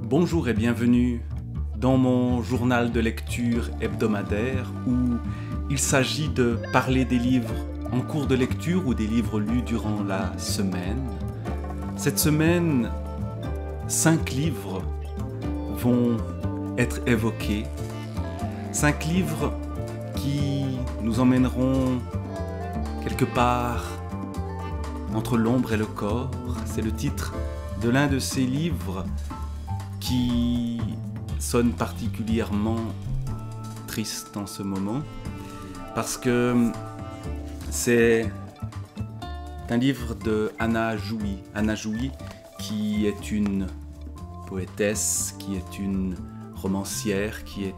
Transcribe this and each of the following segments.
Bonjour et bienvenue dans mon journal de lecture hebdomadaire où il s'agit de parler des livres en cours de lecture ou des livres lus durant la semaine. Cette semaine, 5 livres vont être évoqués. 5 livres qui nous emmèneront quelque part entre l'ombre et le corps. C'est le titre de l'un de ces livres qui sonne particulièrement triste en ce moment parce que c'est un livre de Anna Jouy. Anna Jouy qui est une poétesse, qui est une romancière, qui est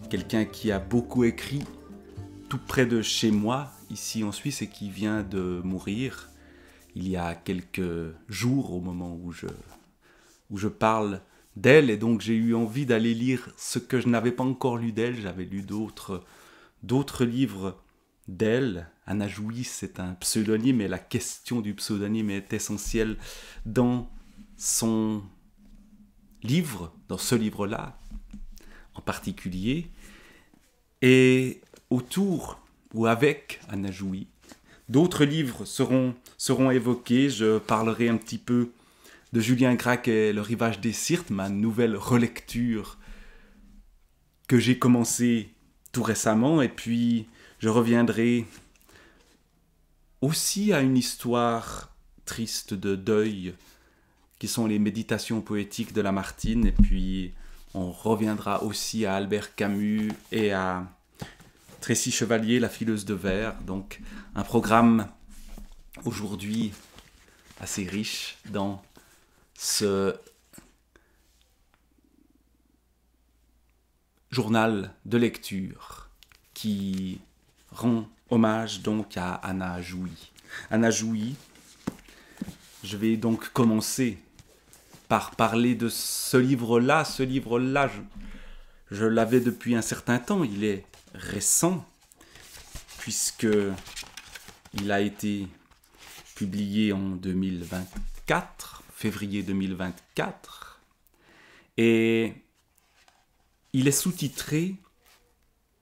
quelqu'un qui a beaucoup écrit tout près de chez moi, ici en Suisse, et qui vient de mourir il y a quelques jours au moment où je parle d'elle, et donc j'ai eu envie d'aller lire ce que je n'avais pas encore lu d'elle. J'avais lu d'autres livres d'elle. Anna Jouy, c'est un pseudonyme, et la question du pseudonyme est essentielle dans son livre, dans ce livre-là en particulier. Et autour ou avec Anna Jouy, d'autres livres seront évoqués. Je parlerai un petit peu de Julien Gracq et Le Rivage des Syrtes, ma nouvelle relecture que j'ai commencé tout récemment. Et puis, je reviendrai aussi à une histoire triste de deuil, qui sont les méditations poétiques de Lamartine. Et puis, on reviendra aussi à Albert Camus et à Tracy Chevalier, La fileuse de verre. Donc, un programme aujourd'hui assez riche dans ce journal de lecture qui rend hommage donc à Anna Jouy. Anna Jouy, je vais donc commencer par parler de ce livre-là. Ce livre-là, je l'avais depuis un certain temps. Il est récent puisque il a été publié en 2024. Février 2024, et il est sous-titré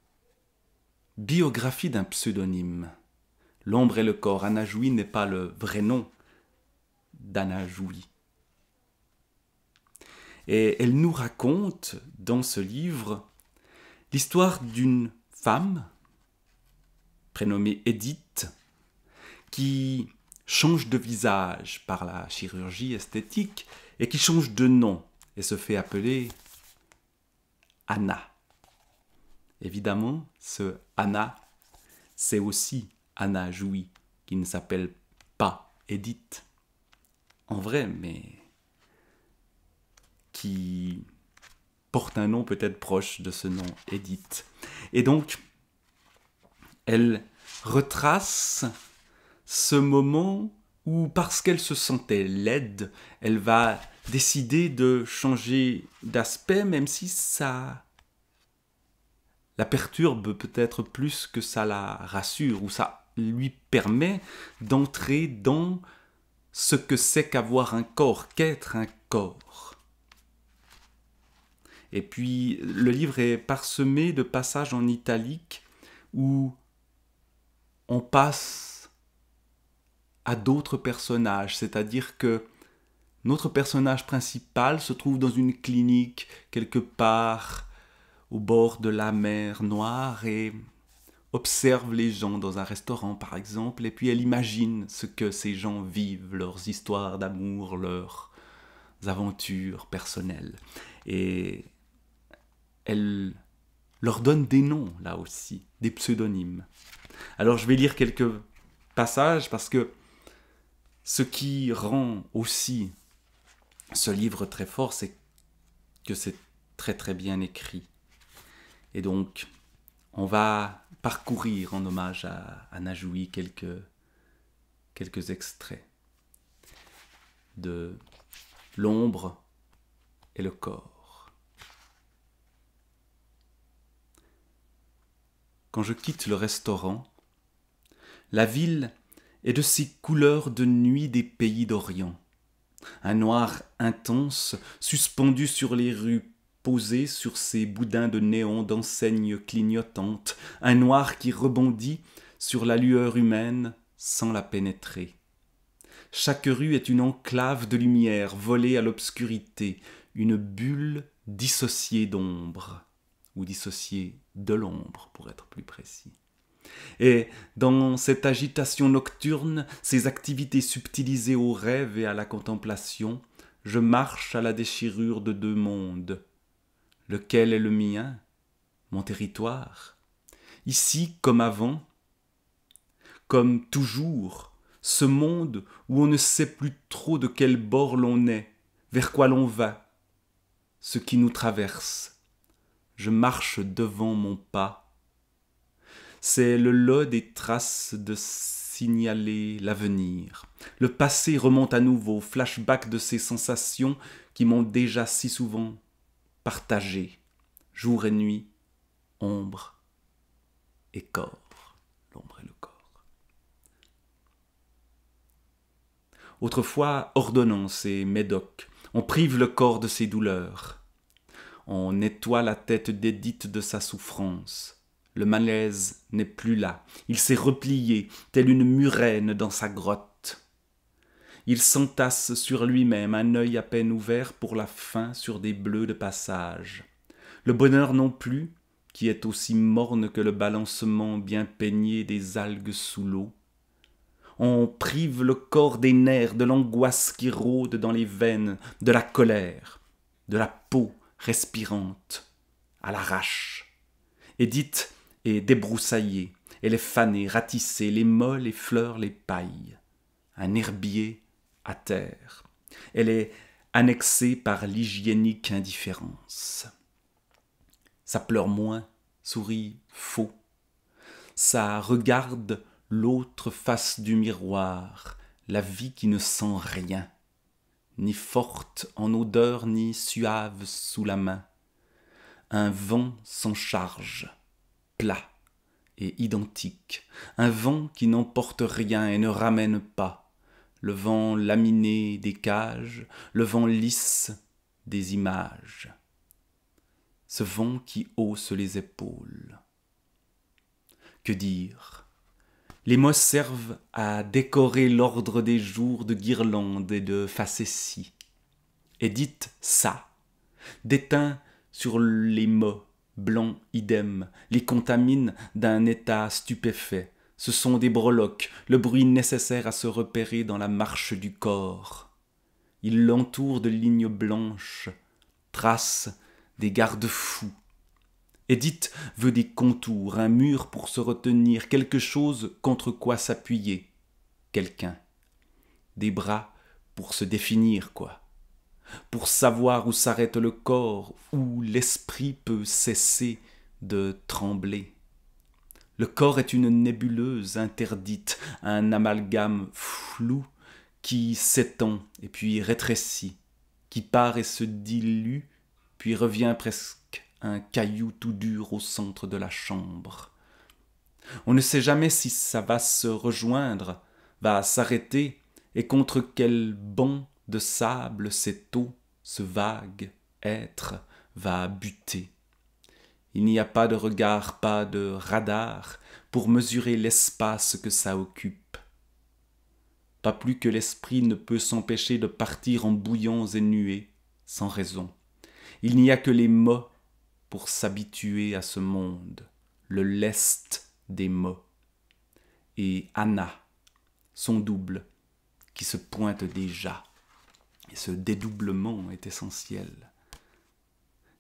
« Biographie d'un pseudonyme ». L'ombre et le corps. Anna Jouy n'est pas le vrai nom d'Anna Jouy. Et elle nous raconte dans ce livre l'histoire d'une femme prénommée Edith qui change de visage par la chirurgie esthétique et qui change de nom et se fait appeler Anna. Évidemment, ce Anna, c'est aussi Anna Jouy, qui ne s'appelle pas Edith en vrai, mais qui porte un nom peut-être proche de ce nom, Edith. Et donc, elle retrace ce moment où, parce qu'elle se sentait laide, elle va décider de changer d'aspect, même si ça la perturbe peut-être plus que ça la rassure, ou ça lui permet d'entrer dans ce que c'est qu'avoir un corps, qu'être un corps. Et puis, le livre est parsemé de passages en italique où on passe à d'autres personnages, c'est-à-dire que notre personnage principal se trouve dans une clinique quelque part au bord de la mer Noire et observe les gens dans un restaurant par exemple, et puis elle imagine ce que ces gens vivent, leurs histoires d'amour, leurs aventures personnelles. Et elle leur donne des noms là aussi, des pseudonymes. Alors je vais lire quelques passages parce que ce qui rend aussi ce livre très fort, c'est que c'est très très bien écrit. Et donc, on va parcourir en hommage à Anna Jouy quelques extraits de L'ombre et le corps. Quand je quitte le restaurant, la ville est de ces couleurs de nuit des pays d'Orient. Un noir intense, suspendu sur les rues, posé sur ces boudins de néon d'enseignes clignotantes, un noir qui rebondit sur la lueur humaine sans la pénétrer. Chaque rue est une enclave de lumière volée à l'obscurité, une bulle dissociée d'ombre, ou dissociée de l'ombre pour être plus précis. Et dans cette agitation nocturne, ces activités subtilisées au rêve et à la contemplation, je marche à la déchirure de deux mondes. Lequel est le mien, mon territoire? Ici comme avant, comme toujours, ce monde où on ne sait plus trop de quel bord l'on est, vers quoi l'on va, ce qui nous traverse. Je marche devant mon pas. C'est le lot des traces de signaler l'avenir. Le passé remonte à nouveau, flashback de ces sensations qui m'ont déjà si souvent partagé, jour et nuit, ombre et corps, l'ombre et le corps. Autrefois, ordonnance et médoc, on prive le corps de ses douleurs. On nettoie la tête d'Édith de sa souffrance. Le malaise n'est plus là. Il s'est replié, tel une murène dans sa grotte. Il s'entasse sur lui-même, un œil à peine ouvert pour la faim sur des bleus de passage. Le bonheur non plus, qui est aussi morne que le balancement bien peigné des algues sous l'eau. On prive le corps des nerfs, de l'angoisse qui rôde dans les veines, de la colère, de la peau respirante, à l'arrache. Édith est débroussaillée, elle est fanée, ratissée, les molles, les fleurs, les pailles. Un herbier à terre. Elle est annexée par l'hygiénique indifférence. Ça pleure moins, sourit faux. Ça regarde l'autre face du miroir, la vie qui ne sent rien, ni forte en odeur, ni suave sous la main. Un vent s'en charge, plat et identique, un vent qui n'emporte rien et ne ramène pas, le vent laminé des cages, le vent lisse des images, ce vent qui hausse les épaules. Que dire? Les mots servent à décorer l'ordre des jours de guirlandes et de facéties. Édith ça, déteint sur les mots, blancs idem, les contamine d'un état stupéfait. Ce sont des breloques, le bruit nécessaire à se repérer dans la marche du corps. Il l'entoure de lignes blanches, trace des garde-fous. Édith veut des contours, un mur pour se retenir, quelque chose contre quoi s'appuyer, quelqu'un. Des bras pour se définir, quoi. Pour savoir où s'arrête le corps, où l'esprit peut cesser de trembler. Le corps est une nébuleuse interdite, un amalgame flou qui s'étend et puis rétrécit, qui part et se dilue, puis revient presque un caillou tout dur au centre de la chambre. On ne sait jamais si ça va se rejoindre, va s'arrêter, et contre quel banc de sable cette eau, ce vague être, va buter. Il n'y a pas de regard, pas de radar pour mesurer l'espace que ça occupe. Pas plus que l'esprit ne peut s'empêcher de partir en bouillons et nuées, sans raison. Il n'y a que les mots pour s'habituer à ce monde, le lest des mots. Et Anna, son double, qui se pointe déjà. Et ce dédoublement est essentiel.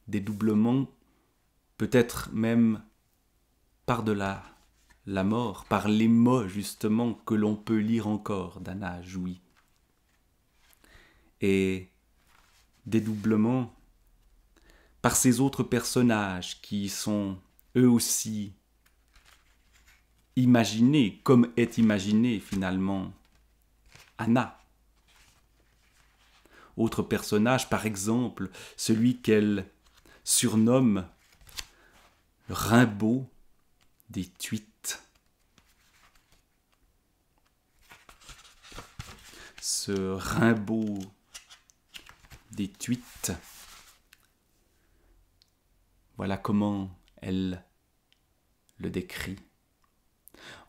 Dédoublement peut-être même par-delà la mort, par les mots justement que l'on peut lire encore d'Anna Jouy. Et dédoublement par ces autres personnages qui sont eux aussi imaginés, comme est imaginée finalement Anna. Autre personnage, par exemple, celui qu'elle surnomme Rimbaud des Thuites. Ce Rimbaud détruite. Voilà comment elle le décrit.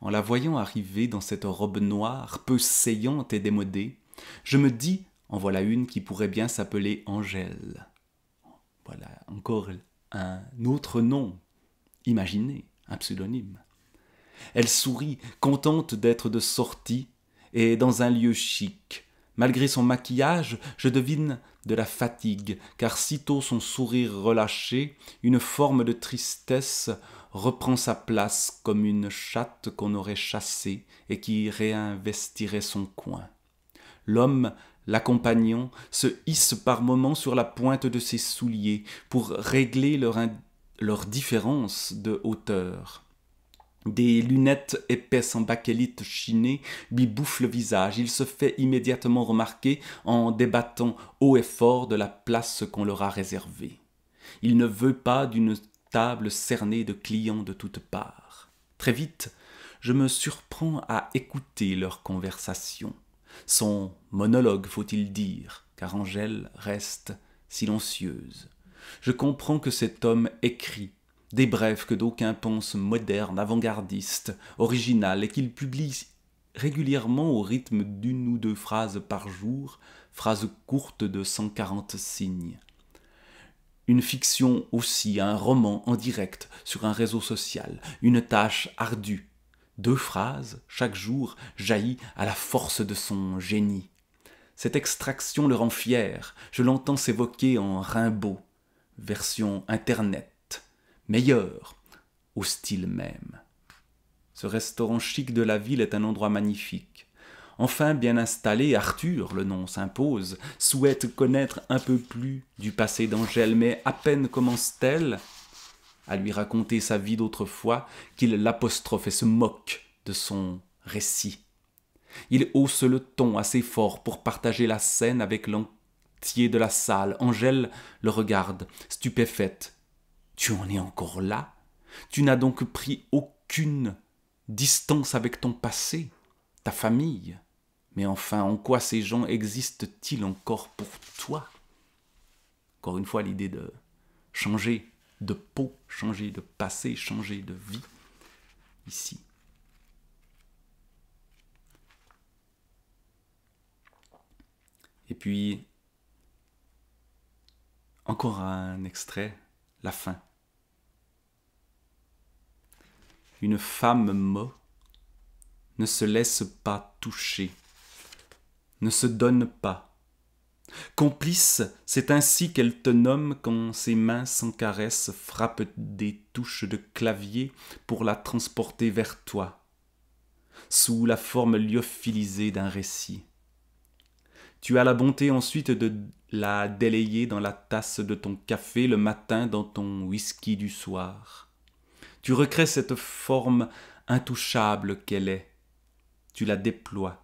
En la voyant arriver dans cette robe noire, peu saillante et démodée, je me dis, en voilà une qui pourrait bien s'appeler Angèle. Voilà encore un autre nom, imaginé, un pseudonyme. Elle sourit, contente d'être de sortie, et dans un lieu chic. Malgré son maquillage, je devine de la fatigue, car sitôt son sourire relâché, une forme de tristesse reprend sa place comme une chatte qu'on aurait chassée et qui réinvestirait son coin. L'homme, l'accompagnant, se hisse par moments sur la pointe de ses souliers pour régler leur différence de hauteur. Des lunettes épaisses en bakélite chiné lui bouffent le visage. Il se fait immédiatement remarquer en débattant haut et fort de la place qu'on leur a réservée. Il ne veut pas d'une table cernée de clients de toutes parts. Très vite, je me surprends à écouter leur conversation. Son monologue, faut-il dire, car Angèle reste silencieuse. Je comprends que cet homme écrit des brèves que d'aucuns pensent modernes, avant-gardistes, originales, et qu'il publie régulièrement au rythme d'une ou deux phrases par jour, phrases courtes de 140 signes. Une fiction aussi, un roman en direct sur un réseau social, une tâche ardue. 2 phrases, chaque jour, jaillit à la force de son génie. Cette extraction le rend fier, je l'entends s'évoquer en Rimbaud, version internet. Meilleur, au style même. Ce restaurant chic de la ville est un endroit magnifique. Enfin bien installé, Arthur, le nom s'impose, souhaite connaître un peu plus du passé d'Angèle, mais à peine commence-t-elle à lui raconter sa vie d'autrefois qu'il l'apostrophe et se moque de son récit. Il hausse le ton assez fort pour partager la scène avec l'entier de la salle. Angèle le regarde, stupéfaite. « Tu en es encore là? Tu n'as donc pris aucune distance avec ton passé, ta famille? Mais enfin, en quoi ces gens existent-ils encore pour toi ?» Encore une fois, l'idée de changer de peau, changer de passé, changer de vie, ici. Et puis, encore un extrait, la fin. Une femme ne se laisse pas toucher, ne se donne pas. Complice, c'est ainsi qu'elle te nomme quand ses mains sans caresse frappent des touches de clavier pour la transporter vers toi, sous la forme lyophilisée d'un récit. Tu as la bonté ensuite de la délayer dans la tasse de ton café le matin dans ton whisky du soir. Tu recrées cette forme intouchable qu'elle est. Tu la déploies.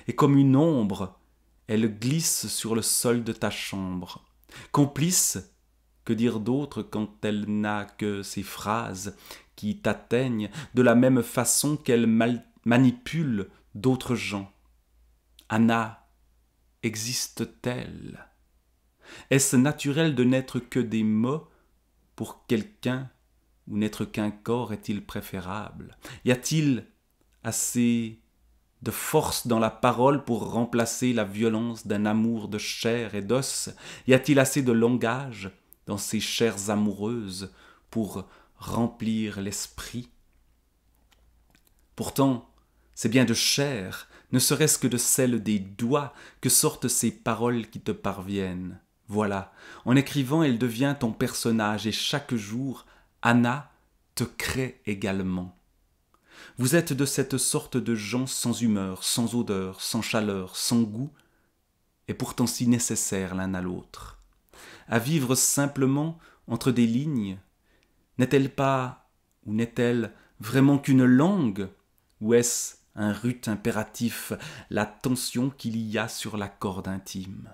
Et comme une ombre, elle glisse sur le sol de ta chambre. Complice, que dire d'autre quand elle n'a que ces phrases qui t'atteignent de la même façon qu'elle manipule d'autres gens. Anna existe-t-elle? Est-ce naturel de n'être que des mots pour quelqu'un ou n'être qu'un corps est-il préférable? Y a-t-il assez de force dans la parole pour remplacer la violence d'un amour de chair et d'os? Y a-t-il assez de langage dans ces chairs amoureuses pour remplir l'esprit? Pourtant, c'est bien de chair, ne serait-ce que de celle des doigts, que sortent ces paroles qui te parviennent. Voilà, en écrivant, elle devient ton personnage et chaque jour, Anna te crée également. Vous êtes de cette sorte de gens sans humeur, sans odeur, sans chaleur, sans goût, et pourtant si nécessaires l'un à l'autre. À vivre simplement entre des lignes, n'est-elle pas, ou n'est-elle vraiment qu'une langue, ou est-ce un rude impératif, la tension qu'il y a sur la corde intime?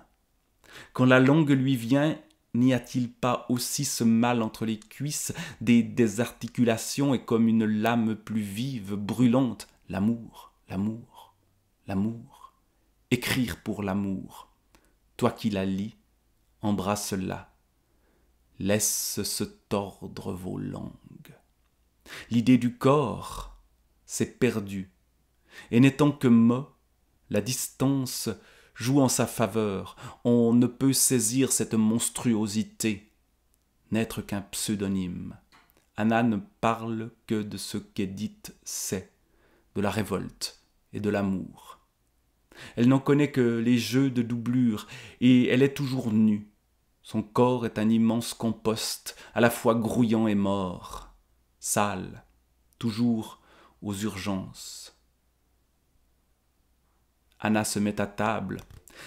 Quand la langue lui vient, n'y a-t-il pas aussi ce mal entre les cuisses, des désarticulations et comme une lame plus vive, brûlante, l'amour, l'amour, l'amour, écrire pour l'amour, toi qui la lis, embrasse-la. Laisse se tordre vos langues. L'idée du corps s'est perdue, et n'étant que mot, la distance joue en sa faveur. On ne peut saisir cette monstruosité, n'être qu'un pseudonyme. Anna ne parle que de ce qu'Édith sait, de la révolte et de l'amour. Elle n'en connaît que les jeux de doublure, et elle est toujours nue. Son corps est un immense compost, à la fois grouillant et mort, sale, toujours aux urgences. Anna se met à table.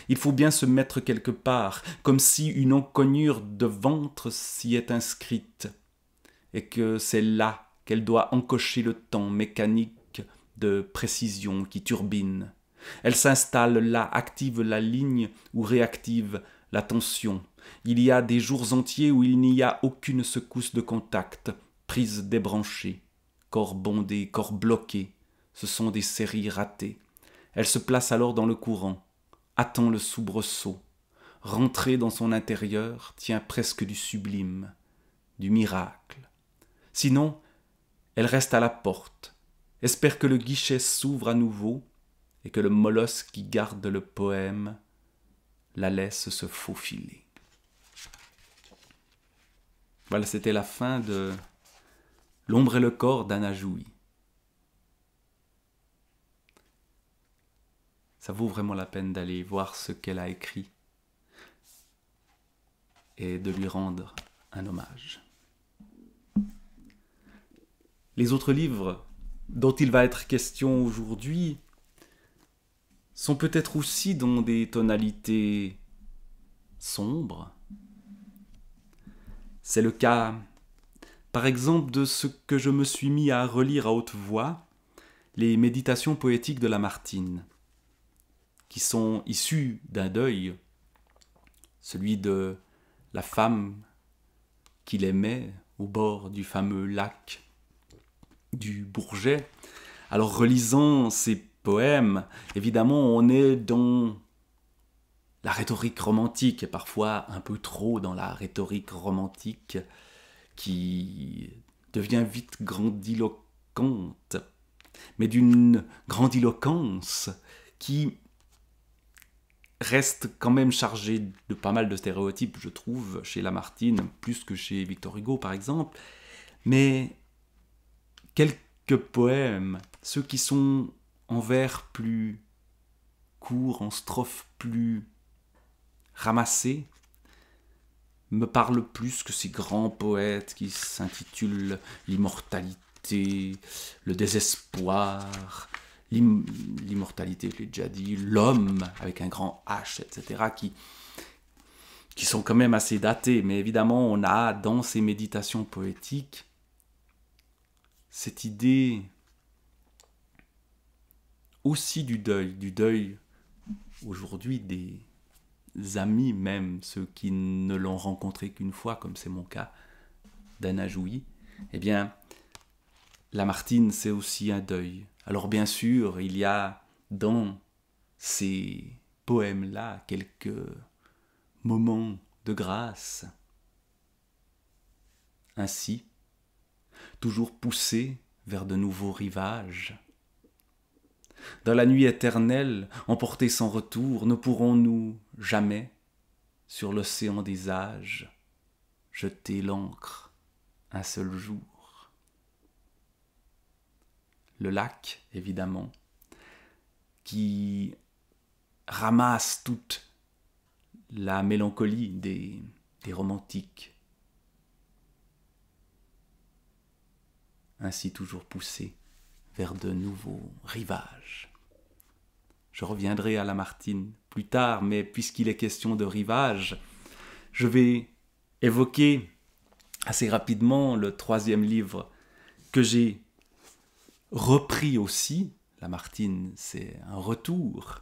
Il faut bien se mettre quelque part, comme si une encoignure de ventre s'y est inscrite, et que c'est là qu'elle doit encocher le temps mécanique de précision qui turbine. Elle s'installe là, active la ligne ou réactive la tension. Il y a des jours entiers où il n'y a aucune secousse de contact, prise débranchée, corps bondé, corps bloqué. Ce sont des séries ratées. Elle se place alors dans le courant, attend le soubresaut. Rentrer dans son intérieur tient presque du sublime, du miracle. Sinon, elle reste à la porte, espère que le guichet s'ouvre à nouveau et que le molosse qui garde le poème la laisse se faufiler. Voilà, c'était la fin de L'ombre et le corps d'Anna Jouy. Ça vaut vraiment la peine d'aller voir ce qu'elle a écrit et de lui rendre un hommage. Les autres livres dont il va être question aujourd'hui sont peut-être aussi dans des tonalités sombres. C'est le cas, par exemple, de ce que je me suis mis à relire à haute voix, les méditations poétiques de Lamartine, qui sont issues d'un deuil, celui de la femme qu'il aimait au bord du fameux lac du Bourget. Alors, relisant ces poèmes, évidemment, on est dans la rhétorique romantique, et parfois un peu trop dans la rhétorique romantique, qui devient vite grandiloquente, mais d'une grandiloquence qui reste quand même chargée de pas mal de stéréotypes, je trouve, chez Lamartine, plus que chez Victor Hugo, par exemple. Mais quelques poèmes, ceux qui sont en vers plus courts, en strophes plus ramassées, me parlent plus que ces grands poètes qui s'intitulent l'immortalité, le désespoir, l'immortalité, je l'ai déjà dit, l'homme avec un grand H, etc., qui sont quand même assez datés. Mais évidemment, on a dans ces méditations poétiques cette idée aussi du deuil aujourd'hui des amis, même ceux qui ne l'ont rencontré qu'une fois, comme c'est mon cas d'Anna Jouy. Eh bien, Lamartine, c'est aussi un deuil. Alors bien sûr, il y a dans ces poèmes-là quelques moments de grâce. Ainsi, toujours poussés vers de nouveaux rivages. Dans la nuit éternelle, emportés sans retour, ne pourrons-nous jamais, sur l'océan des âges, jeter l'ancre un seul jour? Le lac, évidemment, qui ramasse toute la mélancolie des romantiques, ainsi toujours poussé vers de nouveaux rivages. Je reviendrai à Lamartine plus tard, mais puisqu'il est question de rivages, je vais évoquer assez rapidement le troisième livre que j'ai repris aussi. Lamartine, c'est un retour.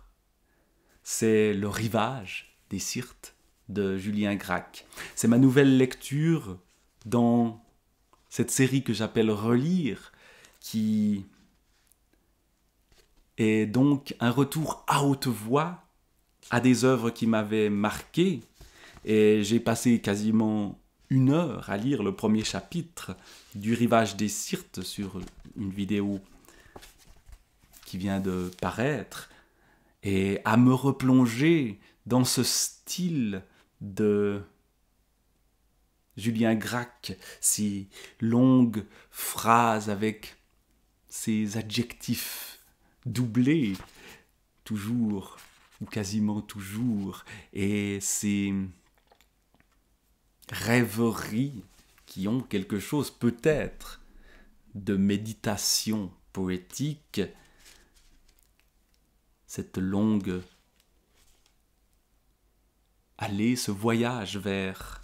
C'est Le Rivage des Syrtes de Julien Gracq. C'est ma nouvelle lecture dans cette série que j'appelle Relire, qui est donc un retour à haute voix à des œuvres qui m'avaient marqué, Et j'ai passé quasiment 1 heure à lire le premier chapitre du Rivage des Syrtes sur une vidéo qui vient de paraître, et à me replonger dans ce style de Julien Gracq, ces longues phrases avec ces adjectifs doublés, toujours ou quasiment toujours, et ces rêveries qui ont quelque chose peut-être de méditation poétique, cette longue allée, ce voyage vers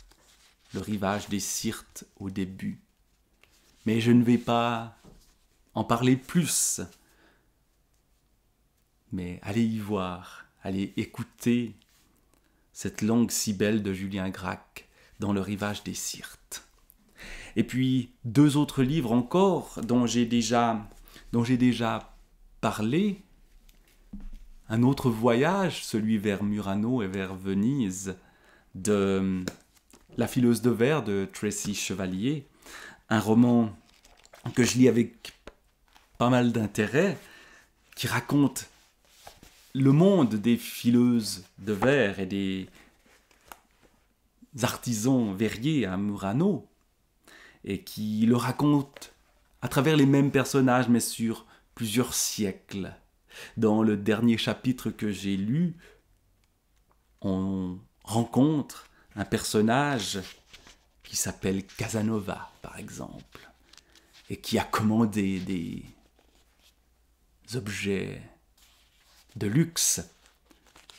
le rivage des Syrtes au début. Mais je ne vais pas en parler plus. Mais allez y voir, allez écouter cette langue si belle de Julien Gracq dans le rivage des Syrtes. Et puis 2 autres livres encore dont j'ai déjà parlé. Un autre voyage, celui vers Murano et vers Venise, de La fileuse de verre de Tracy Chevalier, un roman que je lis avec pas mal d'intérêt, qui raconte le monde des fileuses de verre et des artisans verriers à Murano, et qui le raconte à travers les mêmes personnages, mais sur plusieurs siècles. Dans le dernier chapitre que j'ai lu, on rencontre un personnage qui s'appelle Casanova, par exemple, et qui a commandé des objets de luxe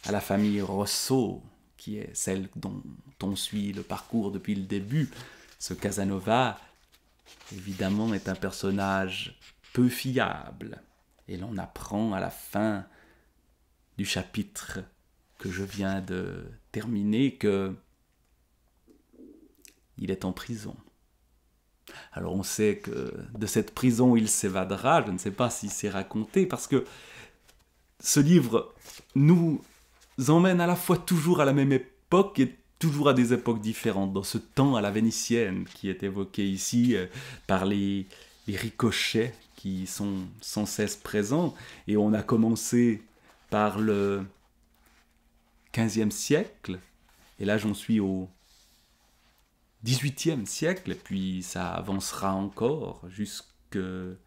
à la famille Rosso, qui est celle dont on suit le parcours depuis le début. Ce Casanova, évidemment, est un personnage peu fiable. Et l'on apprend à la fin du chapitre que je viens de terminer que il est en prison. Alors on sait que de cette prison il s'évadera, je ne sais pas si c'est raconté, parce que ce livre nous emmène à la fois toujours à la même époque et toujours à des époques différentes, dans ce temps à la vénitienne qui est évoqué ici par les ricochets qui sont sans cesse présents. Et on a commencé par le XVe siècle, et là j'en suis au XVIIIe siècle, et puis ça avancera encore jusqu'où,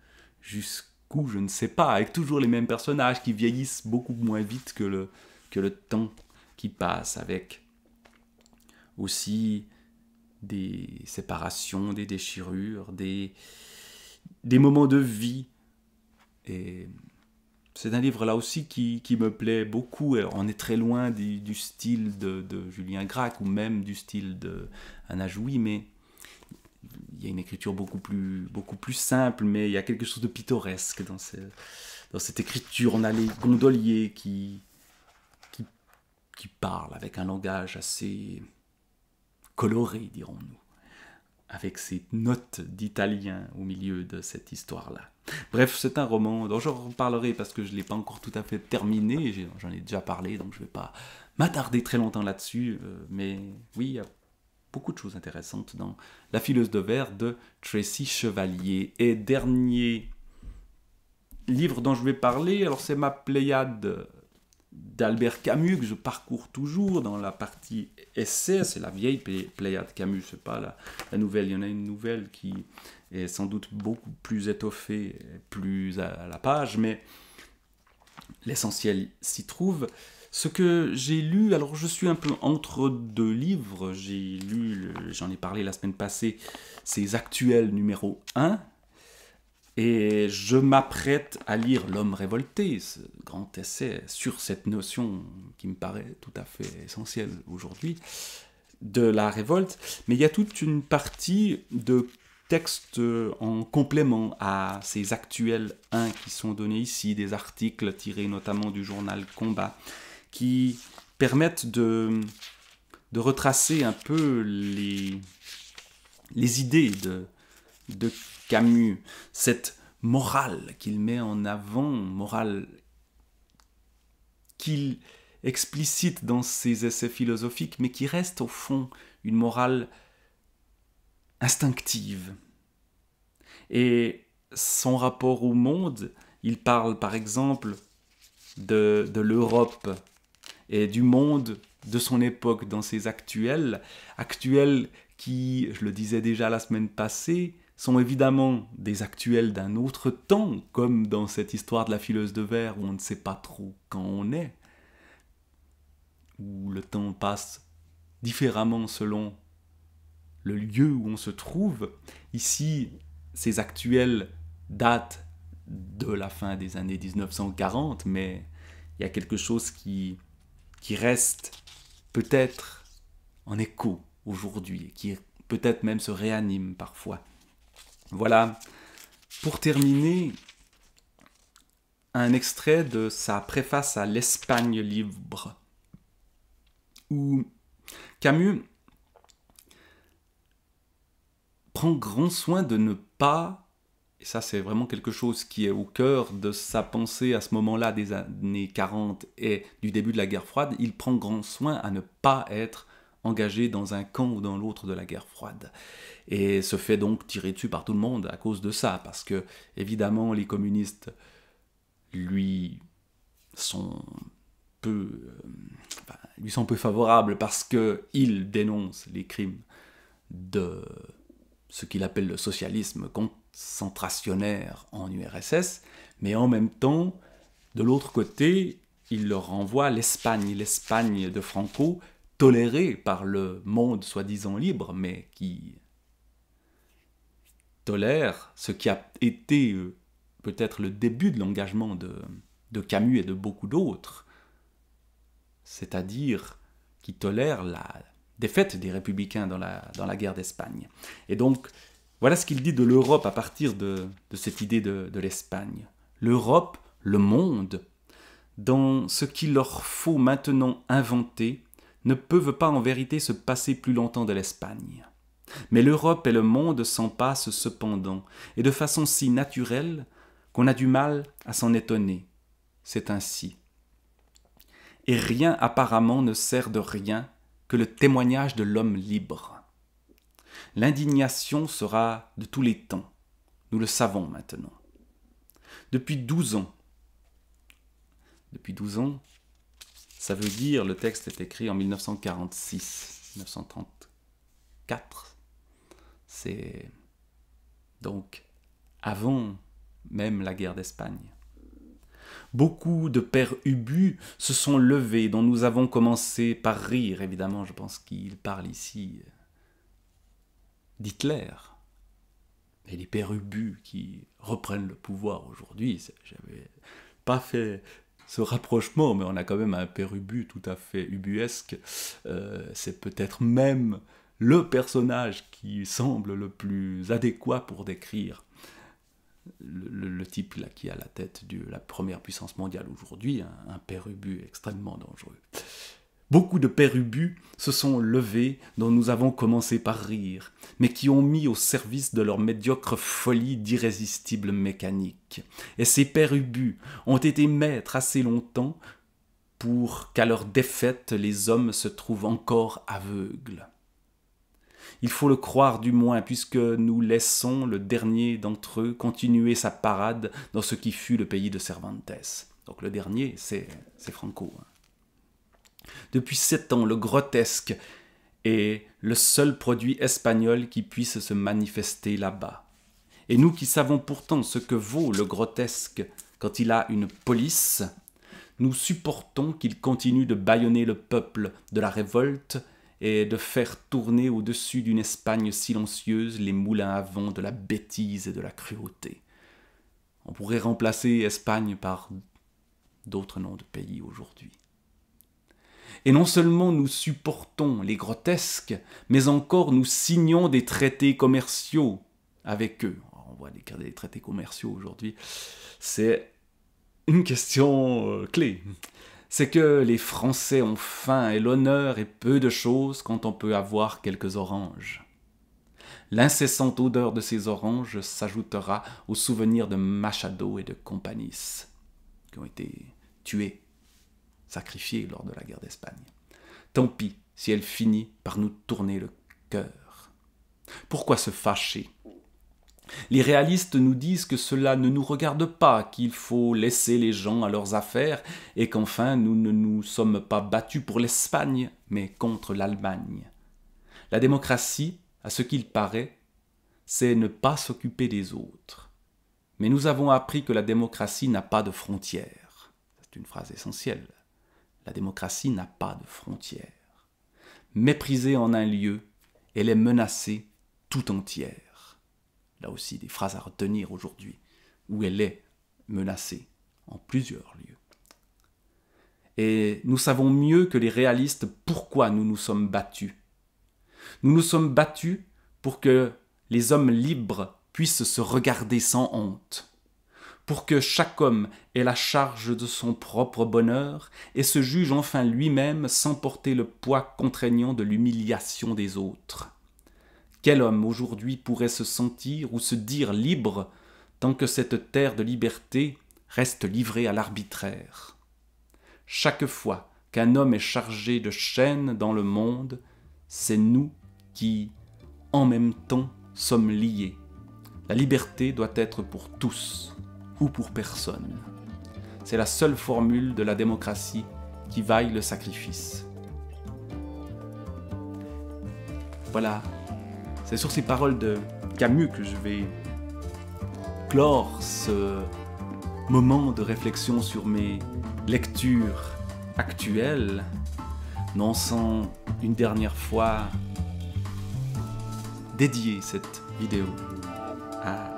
je ne sais pas, avec toujours les mêmes personnages qui vieillissent beaucoup moins vite que le temps qui passe, avec aussi des séparations, des déchirures, des moments de vie. Et c'est un livre là aussi qui me plaît beaucoup. Alors, on est très loin du style de Julien Gracq ou même du style de Anna Jouy, mais il y a une écriture beaucoup plus simple, mais il y a quelque chose de pittoresque dans cette écriture. On a les gondoliers qui parlent avec un langage assez coloré, dirons-nous, avec ces notes d'italien au milieu de cette histoire-là. Bref, c'est un roman dont je reparlerai parce que je ne l'ai pas encore tout à fait terminé, j'en ai déjà parlé, donc je ne vais pas m'attarder très longtemps là-dessus, mais oui, il y a beaucoup de choses intéressantes dans La fileuse de verre de Tracy Chevalier. Et dernier livre dont je vais parler, alors c'est ma Pléiade d'Albert Camus que je parcours toujours dans la partie essai. C'est la vieille Pléiade Camus, c'est pas la nouvelle. Il y en a une nouvelle qui est sans doute beaucoup plus étoffée, plus à la page, mais l'essentiel s'y trouve. Ce que j'ai lu, alors je suis un peu entre 2 livres, j'ai lu, j'en ai parlé la semaine passée, ces Actuels numéro 1, et je m'apprête à lire L'homme révolté, ce grand essai sur cette notion qui me paraît tout à fait essentielle aujourd'hui, de la révolte. Mais il y a toute une partie de textes en complément à ces Actuels 1 qui sont donnés ici, des articles tirés notamment du journal Combat, qui permettent de retracer un peu les idées de Camus, cette morale qu'il met en avant, morale qu'il explicite dans ses essais philosophiques, mais qui reste au fond une morale instinctive. Et son rapport au monde, il parle par exemple de l'Europe et du monde de son époque dans ses actuels qui, je le disais déjà la semaine passée, sont évidemment des actuels d'un autre temps, comme dans cette histoire de la fileuse de verre où on ne sait pas trop quand on est, où le temps passe différemment selon le lieu où on se trouve. Ici, ces actuels datent de la fin des années 1940, mais il y a quelque chose qui reste peut-être en écho aujourd'hui, qui peut-être même se réanime parfois. Voilà, pour terminer, un extrait de sa préface à l'Espagne libre, où Camus prend grand soin de ne pas, et ça c'est vraiment quelque chose qui est au cœur de sa pensée à ce moment-là des années 40 et du début de la guerre froide, il prend grand soin à ne pas être engagé dans un camp ou dans l'autre de la guerre froide. Et se fait donc tirer dessus par tout le monde à cause de ça, parce que évidemment les communistes lui sont peu favorables parce qu'il dénonce les crimes de ce qu'il appelle le socialisme concentrationnaire en URSS, mais en même temps, de l'autre côté, il leur renvoie l'Espagne de Franco, tolérée par le monde soi-disant libre, mais qui tolère ce qui a été peut-être le début de l'engagement de Camus et de beaucoup d'autres, c'est-à-dire qui tolère la défaite des républicains dans la guerre d'Espagne. Et donc, voilà ce qu'il dit de l'Europe à partir de cette idée de l'Espagne. L'Europe, le monde, dans ce qu'il leur faut maintenant inventer, ne peuvent pas en vérité se passer plus longtemps de l'Espagne. Mais l'Europe et le monde s'en passent cependant, et de façon si naturelle qu'on a du mal à s'en étonner. C'est ainsi. Et rien apparemment ne sert de rien que le témoignage de l'homme libre. L'indignation sera de tous les temps. Nous le savons maintenant. Depuis 12 ans, ça veut dire, le texte est écrit en 1946, 1934. C'est donc avant même la guerre d'Espagne. Beaucoup de pères ubus se sont levés, dont nous avons commencé par rire. Évidemment, je pense qu'il parle ici d'Hitler. Et les pères ubus qui reprennent le pouvoir aujourd'hui, j'avais pas fait ce rapprochement, mais on a quand même un père ubu tout à fait ubuesque. C'est peut-être même le personnage qui semble le plus adéquat pour décrire le type là qui est à la tête de la première puissance mondiale aujourd'hui, un père ubu extrêmement dangereux. Beaucoup de pères ubus se sont levés, dont nous avons commencé par rire, mais qui ont mis au service de leur médiocre folie d'irrésistibles mécaniques. Et ces pères ubus ont été maîtres assez longtemps pour qu'à leur défaite les hommes se trouvent encore aveugles. Il faut le croire du moins, puisque nous laissons le dernier d'entre eux continuer sa parade dans ce qui fut le pays de Cervantes. Donc le dernier, c'est Franco. Depuis 7 ans, le grotesque est le seul produit espagnol qui puisse se manifester là-bas. Et nous qui savons pourtant ce que vaut le grotesque quand il a une police, nous supportons qu'il continue de bâillonner le peuple de la révolte et de faire tourner au-dessus d'une Espagne silencieuse les moulins à vent de la bêtise et de la cruauté. On pourrait remplacer Espagne par d'autres noms de pays aujourd'hui. Et non seulement nous supportons les grotesques, mais encore nous signons des traités commerciaux avec eux. On voit des traités commerciaux aujourd'hui. C'est une question clé. C'est que les Français ont faim et l'honneur et peu de choses quand on peut avoir quelques oranges. L'incessante odeur de ces oranges s'ajoutera au souvenir de Machado et de Companys, qui ont été tués sacrifiés lors de la guerre d'Espagne. Tant pis si elle finit par nous tourner le cœur. Pourquoi se fâcher ? Les réalistes nous disent que cela ne nous regarde pas, qu'il faut laisser les gens à leurs affaires et qu'enfin nous ne nous sommes pas battus pour l'Espagne, mais contre l'Allemagne. La démocratie, à ce qu'il paraît, c'est ne pas s'occuper des autres. Mais nous avons appris que la démocratie n'a pas de frontières. C'est une phrase essentielle. La démocratie n'a pas de frontières. Méprisée en un lieu, elle est menacée tout entière. Là aussi, des phrases à retenir aujourd'hui, où elle est menacée en plusieurs lieux. Et nous savons mieux que les réalistes pourquoi nous nous sommes battus. Nous nous sommes battus pour que les hommes libres puissent se regarder sans honte, pour que chaque homme ait la charge de son propre bonheur et se juge enfin lui-même sans porter le poids contraignant de l'humiliation des autres. Quel homme aujourd'hui pourrait se sentir ou se dire libre tant que cette terre de liberté reste livrée à l'arbitraire ? Chaque fois qu'un homme est chargé de chaînes dans le monde, c'est nous qui, en même temps, sommes liés. La liberté doit être pour tous ou pour personne. C'est la seule formule de la démocratie qui vaille le sacrifice. Voilà, c'est sur ces paroles de Camus que je vais clore ce moment de réflexion sur mes lectures actuelles, non sans une dernière fois dédier cette vidéo à